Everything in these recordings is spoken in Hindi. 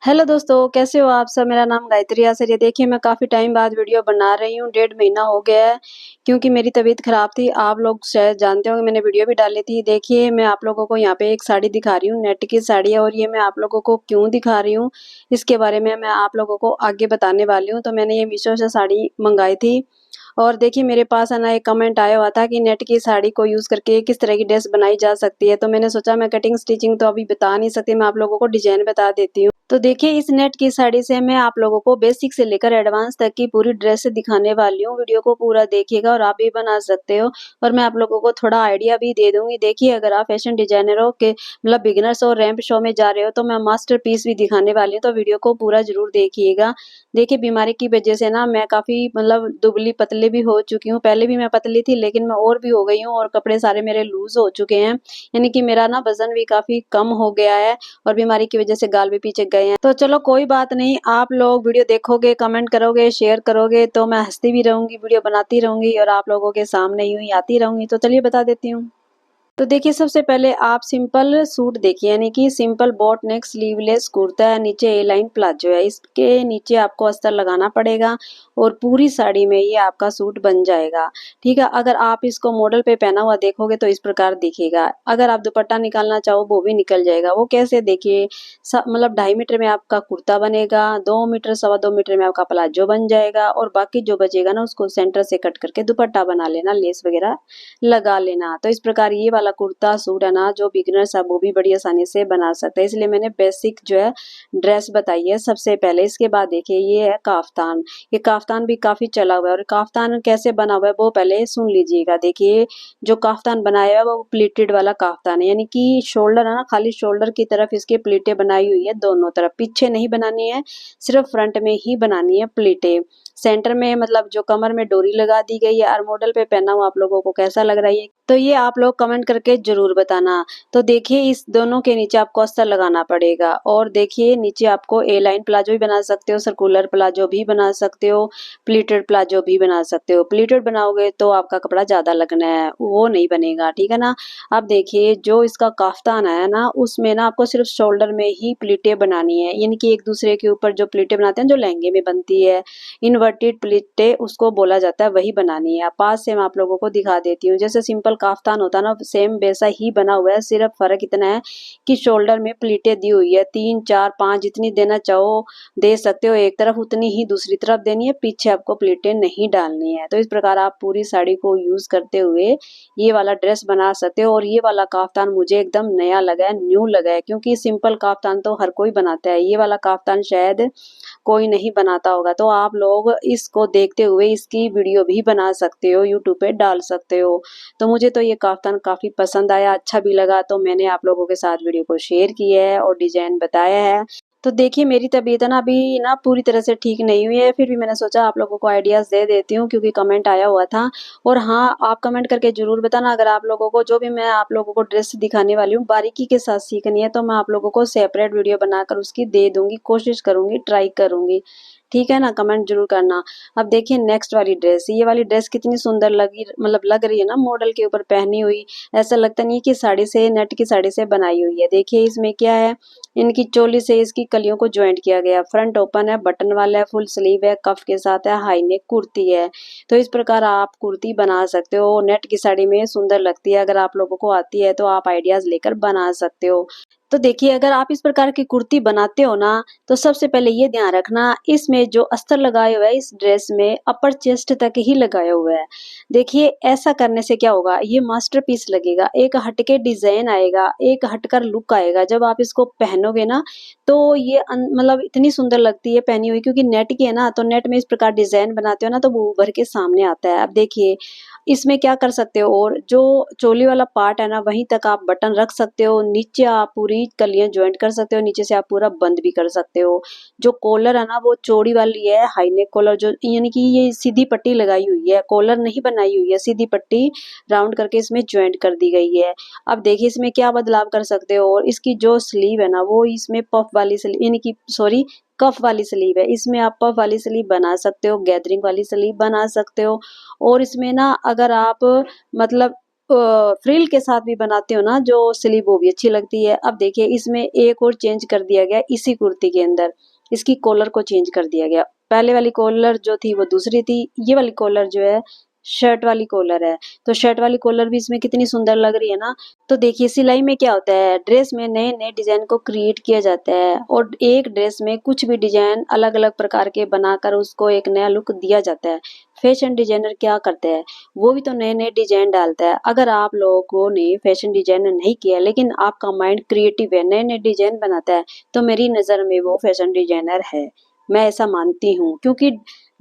हेलो दोस्तों, कैसे हो आप सब। मेरा नाम गायत्री आसर है। देखिए मैं काफ़ी टाइम बाद वीडियो बना रही हूँ, 1.5 महीना हो गया है क्योंकि मेरी तबीयत ख़राब थी। आप लोग शायद जानते होंगे, मैंने वीडियो भी डाली थी। देखिए मैं आप लोगों को यहाँ पे एक साड़ी दिखा रही हूँ, नेट की साड़ी है, और ये मैं आप लोगों को क्यों दिखा रही हूँ इसके बारे में मैं आप लोगों को आगे बताने वाली हूँ। तो मैंने ये मीशो से साड़ी मंगाई थी, और देखिए मेरे पास है ना एक कमेंट आया हुआ था कि नेट की साड़ी को यूज़ करके किस तरह की ड्रेस बनाई जा सकती है। तो मैंने सोचा मैं कटिंग स्टिचिंग तो अभी बता नहीं सकती, मैं आप लोगों को डिजाइन बता देती हूँ। तो देखिए इस नेट की साड़ी से मैं आप लोगों को बेसिक से लेकर एडवांस तक की पूरी ड्रेस दिखाने वाली हूँ। वीडियो को पूरा देखिएगा और आप भी बना सकते हो, और मैं आप लोगों को थोड़ा आइडिया भी दे दूंगी। देखिए अगर आप फैशन डिजाइनर हो के मतलब बिगिनर्स और रैंप शो में जा रहे हो तो मैं मास्टर पीस भी दिखाने वाली हूँ, तो वीडियो को पूरा जरूर देखिएगा। देखिए बीमारी की वजह से ना मैं काफ़ी मतलब दुबली पतली भी हो चुकी हूँ। पहले भी मैं पतली थी लेकिन मैं और भी हो गई हूँ, और कपड़े सारे मेरे लूज हो चुके हैं, यानी कि मेरा ना वजन भी काफ़ी कम हो गया है, और बीमारी की वजह से गाल भी पीछे गए हैं। तो चलो कोई बात नहीं, आप लोग वीडियो देखोगे, कमेंट करोगे, शेयर करोगे तो मैं हंसती भी रहूंगी, वीडियो बनाती रहूंगी और आप लोगों के सामने यूं ही आती रहूंगी। तो चलिए बता देती हूँ। तो देखिए सबसे पहले आप सिंपल सूट देखिए, यानी कि सिंपल बोट नेक स्लीवलेस कुर्ता है, नीचे ए लाइन प्लाजो है। इसके नीचे आपको अस्तर लगाना पड़ेगा और पूरी साड़ी में ये आपका सूट बन जाएगा। ठीक है, अगर आप इसको मॉडल पे पहना हुआ देखोगे तो इस प्रकार दिखेगा। अगर आप दुपट्टा निकालना चाहो वो भी निकल जाएगा। वो कैसे, देखिए मतलब 2.5 मीटर में आपका कुर्ता बनेगा, 2 मीटर 2.25 मीटर में आपका प्लाजो बन जाएगा, और बाकी जो बचेगा ना उसको सेंटर से कट करके दुपट्टा बना लेना, लेस वगैरह लगा लेना। तो इस प्रकार ये वाला कुर्ता सूट है ना, जो बिगिनर्स है वो भी बड़ी आसानी से बना सकते हैं, इसलिए मैंने बेसिक जो है ड्रेस बताई है सबसे पहले। इसके बाद देखिए ये है काफ्तान। ये काफ्तान भी काफी चला हुआ है, और काफ्तान कैसे बना हुआ है वो पहले सुन लीजिएगा। देखिए जो काफ्तान बनाया है वो प्लीटेड वाला काफ्तान है, यानी कि शोल्डर है ना, खाली शोल्डर की तरफ इसके प्लीटें बनाई हुई है, दोनों तरफ। पीछे नहीं बनानी है, सिर्फ फ्रंट में ही बनानी है प्लीटें। सेंटर में मतलब जो कमर में डोरी लगा दी गई है, और मॉडल पे पहना हुआ आप लोगों को कैसा लग रहा है तो ये आप लोग कमेंट करके जरूर बताना। तो देखिए इस दोनों के नीचे आपको अस्तर लगाना पड़ेगा, और देखिए नीचे आपको ए लाइन प्लाजो भी बना सकते हो, सर्कुलर प्लाजो भी बना सकते हो, प्लीटेड प्लाजो भी बना सकते हो। प्लीटेड बनाओगे तो आपका कपड़ा ज्यादा लगना है, वो नहीं बनेगा, ठीक है ना। अब देखिए जो इसका काफ्तान है ना, उसमें ना आपको सिर्फ शोल्डर में ही प्लीटें बनानी है, यानी कि एक दूसरे के ऊपर जो प्लीटें बनाते हैं जो लहंगे में बनती है, इन्वर्टेड प्लीटें उसको बोला जाता है, वही बनानी है। पास से मैं आप लोगों को दिखा देती हूँ। जैसे सिंपल काफ्तान होता है ना, सेम वैसा ही बना हुआ है, सिर्फ फर्क इतना है कि शोल्डर में प्लीटें दी हुई है। 3 4 5 जितनी देना चाहो दे सकते हो, एक तरफ उतनी ही दूसरी तरफ देनी है, पीछे आपको प्लीटें नहीं डालनी है। तो इस प्रकार आप पूरी साड़ी को यूज करते हुए ये वाला ड्रेस बना सकते हो। और ये वाला काफ्तान मुझे एकदम नया लगा है, न्यू लगा है, क्योंकि सिंपल काफ्तान तो हर कोई बनाता है, ये वाला काफ्तान शायद कोई नहीं बनाता होगा। तो आप लोग इसको देखते हुए इसकी वीडियो भी बना सकते हो, यूट्यूब पे डाल सकते हो। तो मुझे तो ये काफ्तान काफ़ी पसंद आया, अच्छा भी लगा, तो मैंने आप लोगों के साथ वीडियो को शेयर किया है और डिजाइन बताया है। तो देखिए मेरी तबीयत है ना अभी ना पूरी तरह से ठीक नहीं हुई है, फिर भी मैंने सोचा आप लोगों को आइडियाज़ दे देती हूँ क्योंकि कमेंट आया हुआ था। और हाँ, आप कमेंट करके ज़रूर बताना अगर आप लोगों को जो भी मैं आप लोगों को ड्रेस दिखाने वाली हूँ बारीकी के साथ सीखनी है, तो मैं आप लोगों को सेपरेट वीडियो बनाकर उसकी दे दूँगी, कोशिश करूँगी, ट्राई करूँगी। ठीक है ना, कमेंट जरूर करना। अब देखिए नेक्स्ट वाली ड्रेस, ये वाली ड्रेस कितनी सुंदर लगी, मतलब लग रही है ना मॉडल के ऊपर पहनी हुई। ऐसा लगता नहीं कि साड़ी से, नेट की साड़ी से बनाई हुई है। देखिए इसमें क्या है, इनकी चोली से इसकी कलियों को ज्वाइंट किया गया। फ्रंट ओपन है, बटन वाला है, फुल स्लीव है, कफ के साथ है, हाई नेक कुर्ती है। तो इस प्रकार आप कुर्ती बना सकते हो, नेट की साड़ी में सुंदर लगती है। अगर आप लोगों को आती है तो आप आइडियाज लेकर बना सकते हो। तो देखिए अगर आप इस प्रकार की कुर्ती बनाते हो ना, तो सबसे पहले ये ध्यान रखना, इसमें जो अस्तर लगाया हुआ है इस ड्रेस में अपर चेस्ट तक ही लगाया हुआ है। देखिए ऐसा करने से क्या होगा, ये मास्टरपीस लगेगा, एक हटके डिजाइन आएगा, एक हटकर लुक आएगा। जब आप इसको पहनोगे ना तो ये मतलब इतनी सुंदर लगती है पहनी हुई, क्योंकि नेट की है ना, तो नेट में इस प्रकार डिजाइन बनाते हो ना तो वो उभर के सामने आता है। अब देखिए इसमें क्या कर सकते हो, और जो चोली वाला पार्ट है ना वहीं तक आप बटन रख सकते हो, नीचे आप पूरी कलियां ज्वाइंट कर सकते हो, नीचे से आप पूरा बंद भी कर सकते हो। जो कॉलर है ना वो चौड़ी वाली है, हाई नेक कॉलर, जो यानी कि ये सीधी पट्टी लगाई हुई है, कॉलर नहीं बनाई हुई है, सीधी पट्टी राउंड करके इसमें ज्वाइंट कर दी गई है। अब देखिए इसमें क्या बदलाव कर सकते हो, और इसकी जो स्लीव है ना वो इसमें पफ वाली स्लीव, यानी कि सॉरी कफ वाली स्लीव है, इसमें आप पफ वाली स्लीव बना सकते हो, गैदरिंग वाली स्लीव बना सकते हो। और इसमें ना अगर आप मतलब फ्रिल के साथ भी बनाते हो ना जो स्लीव, वो भी अच्छी लगती है। अब देखिए इसमें एक और चेंज कर दिया गया इसी कुर्ती के अंदर, इसकी कॉलर को चेंज कर दिया गया। पहले वाली कॉलर जो थी वो दूसरी थी, ये वाली कॉलर जो है शर्ट वाली कॉलर है। तो शर्ट वाली कॉलर भी इसमें कितनी सुंदर लग रही है ना। तो देखिए सिलाई में क्या होता है, ड्रेस में नए नए डिजाइन को क्रिएट किया जाता है और एक ड्रेस में कुछ भी डिजाइन अलग अलग प्रकार के बनाकर उसको एक नया लुक दिया जाता है। फैशन डिजाइनर क्या करते हैं, वो भी तो नए नए डिजाइन डालता है। अगर आप लोगों ने फैशन डिजाइनर नहीं किया लेकिन आपका माइंड क्रिएटिव है, नए नए डिजाइन बनाता है, तो मेरी नज़र में वो फैशन डिजाइनर है। मैं ऐसा मानती हूँ, क्योंकि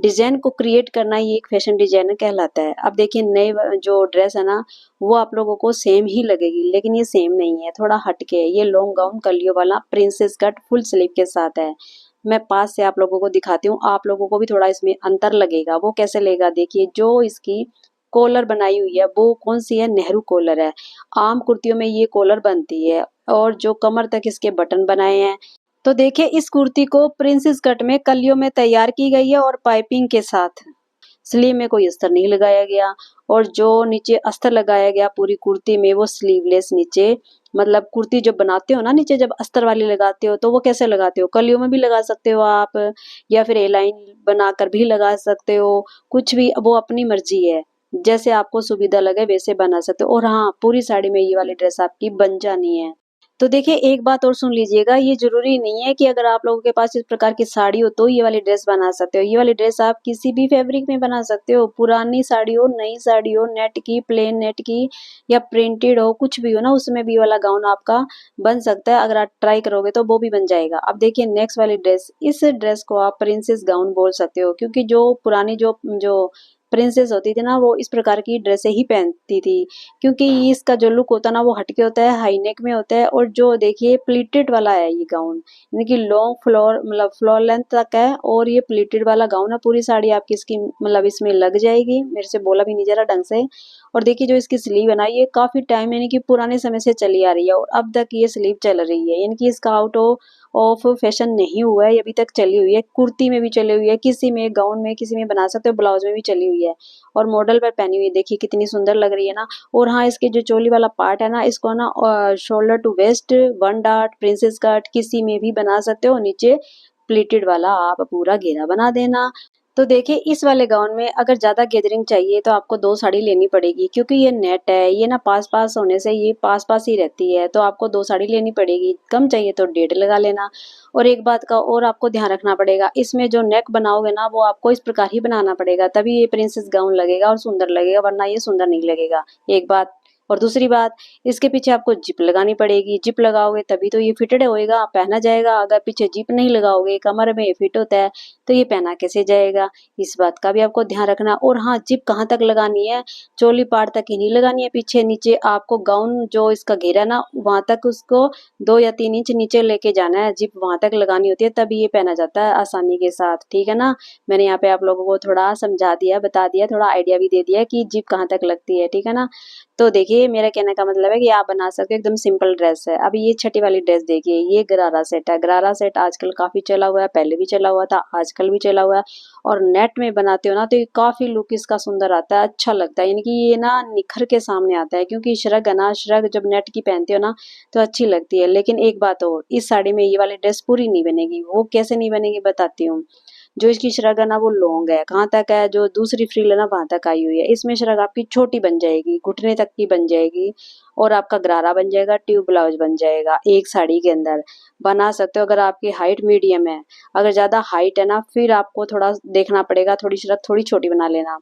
डिजाइन को क्रिएट करना ही एक फैशन डिजाइनर कहलाता है। अब देखिए नए जो ड्रेस है ना, वो आप लोगों को सेम ही लगेगी, लेकिन ये सेम नहीं है, थोड़ा हटके है। ये लॉन्ग गाउन कलियों वाला प्रिंसेस कट फुल स्लीव के साथ है। मैं पास से आप लोगों को दिखाती हूँ, आप लोगों को भी थोड़ा इसमें अंतर लगेगा। वो कैसे लेगा, देखिए जो इसकी कॉलर बनाई हुई है वो कौन सी है, नेहरू कॉलर है। आम कुर्तियों में ये कॉलर बनती है और जो कमर तक इसके बटन बनाए हैं। तो देखिए इस कुर्ती को प्रिंसेस कट में कलियों में तैयार की गई है और पाइपिंग के साथ। स्लीव में कोई अस्तर नहीं लगाया गया और जो नीचे अस्तर लगाया गया पूरी कुर्ती में वो स्लीवलेस नीचे, मतलब कुर्ती जब बनाते हो ना नीचे जब अस्तर वाली लगाते हो तो वो कैसे लगाते हो, कलियों में भी लगा सकते हो आप, या फिर ए लाइन बनाकर भी लगा सकते हो, कुछ भी वो अपनी मर्जी है। जैसे आपको सुविधा लगे वैसे बना सकते हो। और हाँ, पूरी साड़ी में ये वाली ड्रेस आपकी बन जानी है। तो देखिए एक बात और सुन लीजिएगा, ये जरूरी नहीं है कि अगर आप लोगों के पास इस प्रकार की साड़ी हो तो ये वाली ड्रेस बना सकते हो। ये वाली ड्रेस आप किसी भी फैब्रिक में बना सकते हो, पुरानी साड़ी हो, नई साड़ी हो, नेट की, प्लेन नेट की, या प्रिंटेड हो, कुछ भी हो ना, उसमें भी वाला गाउन आपका बन सकता है। अगर आप ट्राई करोगे तो वो भी बन जाएगा। अब देखिए नेक्स्ट वाली ड्रेस, इस ड्रेस को आप प्रिंसेस गाउन बोल सकते हो, क्योंकि जो पुरानी जो जो प्रिंसेस होती थी ना, वो इस प्रकार की ड्रेसें ही पहनती थी, क्योंकि इसका जो लुक होता है ना वो हटके होता है, हाई नेक में होता है। और जो देखिए प्लीटेड वाला है ये गाउन, यानी कि लॉन्ग फ्लोर मतलब फ्लोर लेंथ तक है, और ये प्लीटेड वाला गाउन है। पूरी साड़ी आपकी इसकी मतलब इसमें लग जाएगी, मेरे से बोला भी नहीं जा रहा ढंग से। और देखिए जो इसकी स्लीव है ना, ये काफी टाइम यानी कि पुराने समय से चली आ रही है और अब तक ये स्लीव चल रही है, यानी कि इसका आउट ऑफ फैशन नहीं हुआ है, ये अभी तक चली हुई है। कुर्ती में भी चली हुई है, किसी में गाउन में किसी में बना सकते हो, ब्लाउज में भी चली हुई है और मॉडल पर पहनी हुई है। देखिए कितनी सुंदर लग रही है ना। और हाँ, इसके जो चोली वाला पार्ट है ना, इसको ना shoulder to waist, one dart, princess cut किसी में भी बना सकते हो। नीचे प्लीटेड वाला आप पूरा घेरा बना देना। तो देखिए इस वाले गाउन में अगर ज्यादा गैदरिंग चाहिए तो आपको 2 साड़ी लेनी पड़ेगी, क्योंकि ये नेट है, ये ना पास पास होने से ये पास पास ही रहती है, तो आपको 2 साड़ी लेनी पड़ेगी। कम चाहिए तो 1.5 लगा लेना। और एक बात का और आपको ध्यान रखना पड़ेगा, इसमें जो नेक बनाओगे ना वो आपको इस प्रकार ही बनाना पड़ेगा, तभी ये प्रिंसेस गाउन लगेगा और सुंदर लगेगा, वरना ये सुंदर नहीं लगेगा। एक बात। और दूसरी बात, इसके पीछे आपको जिप लगानी पड़ेगी। जिप लगाओगे तभी तो ये फिटेड होएगा, पहना जाएगा। अगर पीछे जिप नहीं लगाओगे, कमर में फिट होता है, तो ये पहना कैसे जाएगा, इस बात का भी आपको ध्यान रखना। और हाँ, जिप कहाँ तक लगानी है, चोली पार तक ही नहीं लगानी है, पीछे नीचे आपको गाउन जो इसका घेरा है ना वहां तक उसको 2 या 3 इंच नीचे लेके जाना है। जिप वहां तक लगानी होती है, तभी ये पहना जाता है आसानी के साथ, ठीक है ना। मैंने यहाँ पे आप लोगों को थोड़ा समझा दिया, बता दिया, थोड़ा आइडिया भी दे दिया कि जिप कहाँ तक लगती है, ठीक है ना। तो देखिए मेरा कहने का मतलब है कि आप बना सकते हो, एकदम सिंपल ड्रेस है। अब ये छठी वाली ड्रेस देखिए, ये गरारा सेट है। गरारा सेट आजकल काफी चला हुआ है, पहले भी चला हुआ था, आजकल भी चला हुआ है। और नेट में बनाते हो ना तो ये काफी लुक इसका सुंदर आता है, अच्छा लगता है, यानी कि ये ना निखर के सामने आता है, क्योंकि श्रग है ना, श्रग जब नेट की पहनते हो ना तो अच्छी लगती है। लेकिन एक बात और, इस साड़ी में ये वाली ड्रेस पूरी नहीं बनेगी। वो कैसे नहीं बनेगी बताती हूँ। जो इसकी श्रग है ना वो लॉन्ग है, कहाँ तक है, जो दूसरी फ्रिल है ना वहां तक आई हुई है। इसमें श्रग आपकी छोटी बन जाएगी, घुटने तक की बन जाएगी, और आपका गरारा बन जाएगा, ट्यूब ब्लाउज बन जाएगा एक साड़ी के अंदर। बना सकते हो अगर आपकी हाइट मीडियम है। अगर ज्यादा हाइट है ना फिर आपको थोड़ा देखना पड़ेगा, थोड़ी श्रग थोड़ी छोटी बना लेना।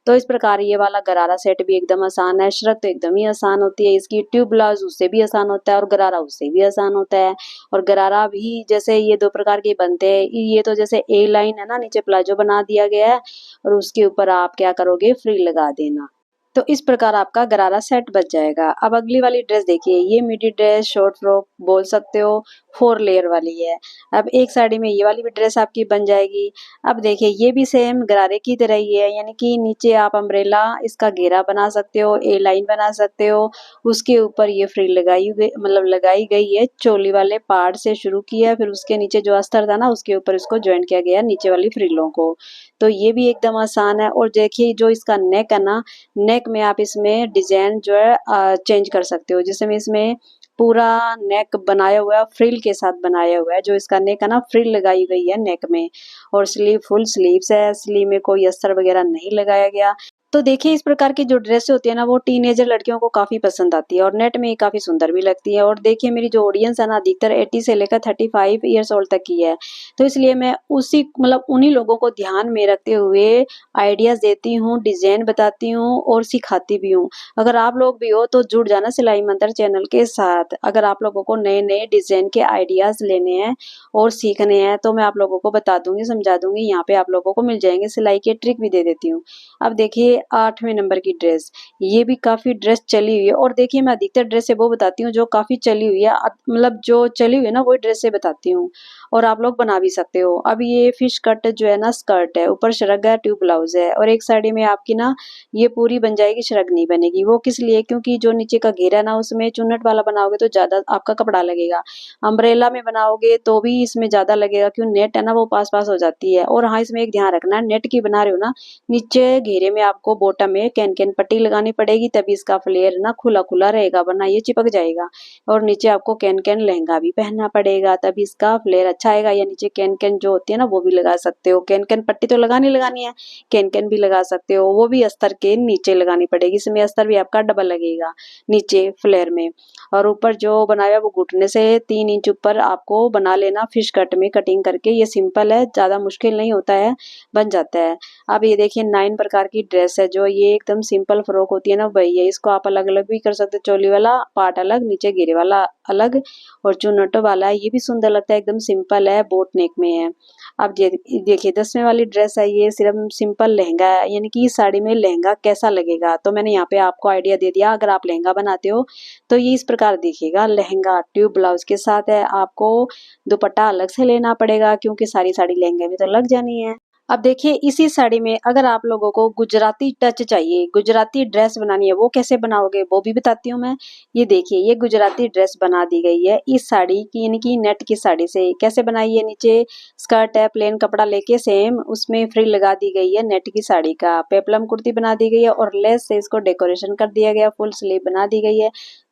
तो इस प्रकार ये वाला गरारा सेट भी एकदम आसान है, श्रग तो एकदम ही आसान होती है इसकी, ट्यूब ब्लाउज उससे भी आसान होता है और गरारा उससे भी आसान होता है। और गरारा भी जैसे ये 2 प्रकार के बनते हैं, ये तो जैसे ए लाइन है ना, नीचे प्लाजो बना दिया गया है और उसके ऊपर आप क्या करोगे, फ्रिल लगा देना। तो इस प्रकार आपका गरारा सेट बच जाएगा। अब अगली वाली ड्रेस देखिए, ये मिडी ड्रेस, शॉर्ट फ्रॉक बोल सकते हो, 4 लेयर वाली है। अब एक साड़ी में ये वाली भी ड्रेस आपकी बन जाएगी। अब देखिए ये भी सेम गरारे की तरह ही है, यानी कि नीचे आप अम्ब्रेला इसका घेरा बना सकते हो, ए लाइन बना सकते हो, उसके ऊपर ये फ्रिल लगाई गई, मतलब लगाई गई है, चोली वाले पार्ट से शुरू किया, फिर उसके नीचे जो अस्तर था ना उसके ऊपर इसको ज्वाइन किया गया नीचे वाली फ्रिलों को। तो ये भी एकदम आसान है। और देखिए जो इसका नेक है ना, नेक में आप इसमें डिजाइन जो है चेंज कर सकते हो। जैसे मैं इसमें पूरा नेक बनाया हुआ है, फ्रिल के साथ बनाया हुआ है, जो इसका नेक है ना फ्रिल लगाई गई है नेक में। और स्लीव फुल स्लीव्स है, स्लीव में कोई अस्तर वगैरह नहीं लगाया गया। तो देखिए इस प्रकार की जो ड्रेस होती है ना वो टीनेजर लड़कियों को काफी पसंद आती है और नेट में काफी सुंदर भी लगती है। और देखिए मेरी जो ऑडियंस है ना अधिकतर 80 से लेकर 35 ईयर्स ओल्ड तक की है, तो इसलिए मैं उसी मतलब उन्हीं लोगों को ध्यान में रखते हुए आइडियाज देती हूँ, डिजाइन बताती हूँ और सिखाती भी हूँ। अगर आप लोग भी हो तो जुड़ जाना सिलाई मंत्र चैनल के साथ। अगर आप लोगों को नए नए डिजाइन के आइडियाज लेने हैं और सीखने हैं तो मैं आप लोगों को बता दूंगी, समझा दूंगी, यहाँ पे आप लोगों को मिल जाएंगे, सिलाई के ट्रिक भी दे देती हूँ। अब देखिए 8वें नंबर की ड्रेस, ये भी काफी ड्रेस चली हुई है। और देखिए मैं अधिकतर ड्रेस वो बताती हूँ जो काफी चली हुई है, मतलब जो चली हुई है ना वही ड्रेस से बताती हूँ और आप लोग बना भी सकते हो। अब ये फिश कट जो है ना स्कर्ट है, ऊपर शरग है, ट्यूब ब्लाउज है और एक साड़ी में आपकी ना ये पूरी बन जाएगी, शरग नहीं बनेगी। वो किस लिए? क्योंकि जो नीचे का घेरा है ना उसमें चुन्नट वाला बनाओगे तो ज्यादा आपका कपड़ा लगेगा, अम्ब्रेला में बनाओगे तो भी इसमें ज्यादा लगेगा, क्यों नेट है ना वो पास पास हो जाती है। और हाँ इसमें एक ध्यान रखना, नेट की बना रहे हो ना, नीचे घेरे में आपको बॉटम में कैन कैन पट्टी लगानी पड़ेगी, तभी इसका फ्लेयर ना खुला खुला रहेगा, वरना ये चिपक जाएगा। और नीचे आपको कैन कैन लहंगा भी पहनना पड़ेगा तभी इसका फ्लेयर अच्छा आएगा। या नीचे कैन कैन जो होती है ना वो भी लगा सकते हो, कैन कैन पट्टी तो लगानी लगानी है, कैन कैन भी लगा सकते हो, वो भी अस्तर के नीचे लगानी पड़ेगी। इसमें अस्तर भी आपका डबल लगेगा नीचे फ्लेयर में। और ऊपर जो बनाया वो घुटने से 3 इंच ऊपर आपको बना लेना फिश कट में कटिंग करके। ये सिंपल है, ज्यादा मुश्किल नहीं होता है, बन जाता है। अब ये देखिए 9 प्रकार की ड्रेस है, जो ये एकदम सिंपल फ्रॉक होती है ना वही है। इसको आप अलग अलग भी कर सकते हो, चोली वाला पार्ट अलग, नीचे घेरे वाला अलग और चुन्नटों वाला है, ये भी सुंदर लगता है, एकदम सिंपल है, बोट नेक में है। अब देखिए 10वें वाली ड्रेस है, ये सिर्फ सिंपल लहंगा है, यानी कि इस साड़ी में लहंगा कैसा लगेगा तो मैंने यहाँ पे आपको आइडिया दे दिया। अगर आप लहंगा बनाते हो तो ये इस प्रकार दिखेगा, लहंगा ट्यूब ब्लाउज के साथ है। आपको दुपट्टा अलग से लेना पड़ेगा क्योंकि सारी साड़ी लहंगे में तो लग जानी है। अब देखिए इसी साड़ी में अगर आप लोगों को गुजराती टच चाहिए, गुजराती ड्रेस बनानी है, वो कैसे बनाओगे वो भी बताती हूँ मैं। ये देखिए ये गुजराती ड्रेस बना दी गई है इस साड़ी की, यानी कि नेट की साड़ी से। कैसे बनाई है? नीचे स्कर्ट है, प्लेन कपड़ा लेके सेम उसमें फ्रिल लगा दी गई है नेट की साड़ी का, पेप्लम कुर्ती बना दी गई है और लेस से इसको डेकोरेशन कर दिया गया, फुल स्लीव बना दी गई है।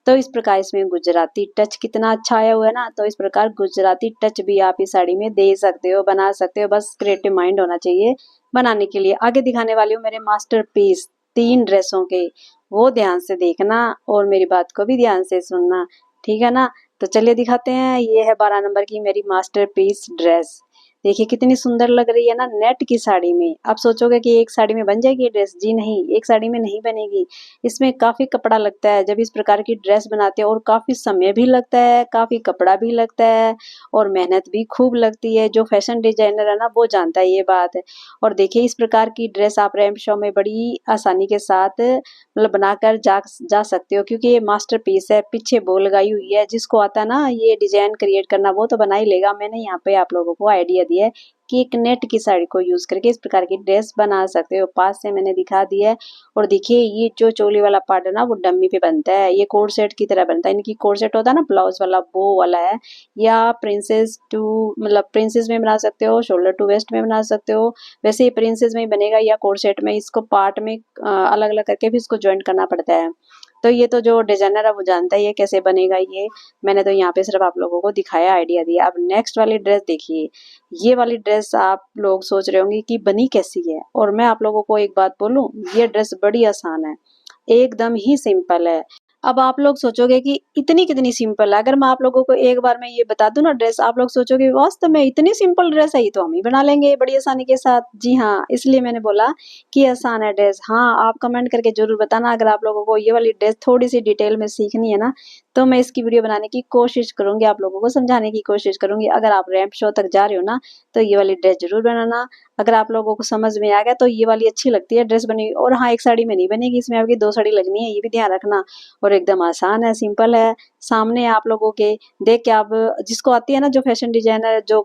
तो इस प्रकार इसमें गुजराती टच कितना अच्छा आया हुआ है ना। तो इस प्रकार गुजराती टच भी आप इस साड़ी में दे सकते हो, बना सकते हो, बस क्रिएटिव माइंड होना चाहिए बनाने के लिए। आगे दिखाने वाली हूँ मेरे मास्टरपीस 3 ड्रेसों के, वो ध्यान से देखना और मेरी बात को भी ध्यान से सुनना, ठीक है ना। तो चलिए दिखाते हैं। ये है 12 नंबर की मेरी मास्टरपीस ड्रेस। देखिए कितनी सुंदर लग रही है ना नेट की साड़ी में। आप सोचोगे कि एक साड़ी में बन जाएगी ये ड्रेस, जी नहीं, एक साड़ी में नहीं बनेगी, इसमें काफी कपड़ा लगता है जब इस प्रकार की ड्रेस बनाते हैं, और काफी समय भी लगता है, काफी कपड़ा भी लगता है और मेहनत भी खूब लगती है। जो फैशन डिजाइनर है ना वो जानता है ये बात है। और देखिए इस प्रकार की ड्रेस आप रैंप शो में बड़ी आसानी के साथ मतलब बनाकर जा सकते हो, क्योंकि ये मास्टरपीस है, पीछे बो लगाई हुई है। जिसको आता है ना ये डिजाइन क्रिएट करना वो तो बना ही लेगा। मैंने यहाँ पे आप लोगों को आइडिया दिया है कि एक नेट की साड़ी को यूज करके इस प्रकार की ड्रेस बना सकते हो, पास से मैंने दिखा दिया है। और देखिए ये जो चोली वाला पार्ट है ना वो डम्मी पे बनता है, ये कोड सेट की तरह बनता है। इनकी कोड सेट होता है ना ब्लाउज वाला, वो वाला है। या प्रिंसेस टू मतलब प्रिंसेस में बना सकते हो, शोल्डर टू वेस्ट में बना सकते हो, वैसे ही प्रिंसेस में ही बनेगा या कोड सेट में। इसको पार्ट में अलग अलग करके भी इसको ज्वाइंट करना पड़ता है। तो ये तो जो डिजाइनर है वो जानता है ये कैसे बनेगा, ये मैंने तो यहाँ पे सिर्फ आप लोगों को दिखाया, आइडिया दिया। अब नेक्स्ट वाली ड्रेस देखिए, ये वाली ड्रेस आप लोग सोच रहे होंगे कि बनी कैसी है, और मैं आप लोगों को एक बात बोलूं, ये ड्रेस बड़ी आसान है, एकदम ही सिंपल है। अब आप लोग सोचोगे कि इतनी कितनी सिंपल है। अगर मैं आप लोगों को एक बार में ये बता दूं ना ड्रेस, आप लोग सोचोगे वास्तव में इतनी सिंपल ड्रेस है, ये तो हम ही बना लेंगे बड़ी आसानी के साथ। जी हाँ, इसलिए मैंने बोला कि आसान है ड्रेस। हाँ आप कमेंट करके जरूर बताना अगर आप लोगों को ये वाली ड्रेस थोड़ी सी डिटेल में सीखनी है ना, तो मैं इसकी वीडियो बनाने की कोशिश करूंगी, आप लोगों को समझाने की कोशिश करूंगी। अगर आप रैंप शो तक जा रहे हो ना तो ये वाली ड्रेस जरूर बनाना। अगर आप लोगों को समझ में आ गया तो ये वाली अच्छी लगती है ड्रेस बनी। और हाँ, एक साड़ी में नहीं बनेगी, इसमें आपकी 2 साड़ी लगनी है, ये भी ध्यान रखना। और एकदम आसान है, सिंपल है, सामने आप लोगों के देख के आप जिसको आती है ना, जो फैशन डिजाइनर जो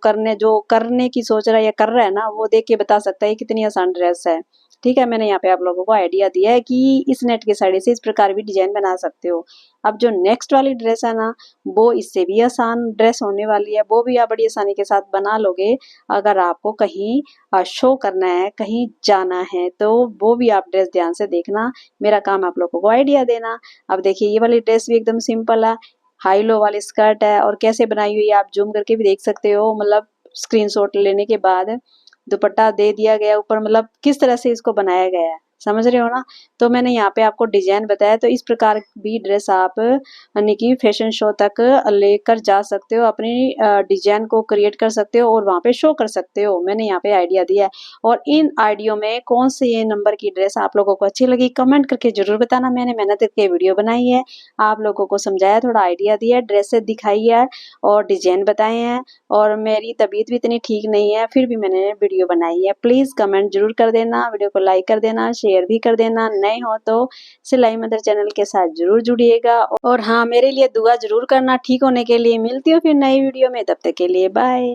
करने की सोच रहा है या कर रहा है ना, वो देख के बता सकता है कितनी आसान ड्रेस है। ठीक है, मैंने यहाँ पे आप लोगों को आइडिया दिया है कि इस नेट की साड़ी से इस प्रकार भी डिजाइन बना सकते हो। अब जो नेक्स्ट वाली ड्रेस है ना, वो इससे भी आसान ड्रेस होने वाली है, वो भी आप बड़ी आसानी के साथ बना लोगे। अगर आपको कहीं शो करना है, कहीं जाना है, तो वो भी आप ड्रेस ध्यान से देखना, मेरा काम आप लोगों को आइडिया देना। अब देखिए ये वाली ड्रेस भी एकदम सिंपल है, हाई लो वाली स्कर्ट है, और कैसे बनाई हुई है आप जूम करके भी देख सकते हो, मतलब स्क्रीनशॉट लेने के बाद दुपट्टा दे दिया गया ऊपर, मतलब किस तरह से इसको बनाया गया है, समझ रहे हो ना। तो मैंने यहाँ पे आपको डिजाइन बताया, तो इस प्रकार भी ड्रेस आप यानी कि फैशन शो तक लेकर जा सकते हो, अपनी डिजाइन को क्रिएट कर सकते हो और वहाँ पे शो कर सकते हो। मैंने यहाँ पे आइडिया दिया है। और इन आइडियो में कौन से ये नंबर की ड्रेस आप लोगों को अच्छी लगी कमेंट करके जरूर बताना। मैंने मेहनत करके वीडियो बनाई है, आप लोगों को समझाया, थोड़ा आइडिया दिया, ड्रेसेस दिखाई है और डिजाइन बताए हैं। और मेरी तबीयत भी इतनी ठीक नहीं है, फिर भी मैंने वीडियो बनाई है। प्लीज़ कमेंट जरूर कर देना, वीडियो को लाइक कर देना, शेयर भी कर देना। नए हो तो सिलाई मदर चैनल के साथ जरूर जुड़िएगा। और हाँ, मेरे लिए दुआ जरूर करना ठीक होने के लिए। मिलती हूँ फिर नई वीडियो में, तब तक के लिए बाय।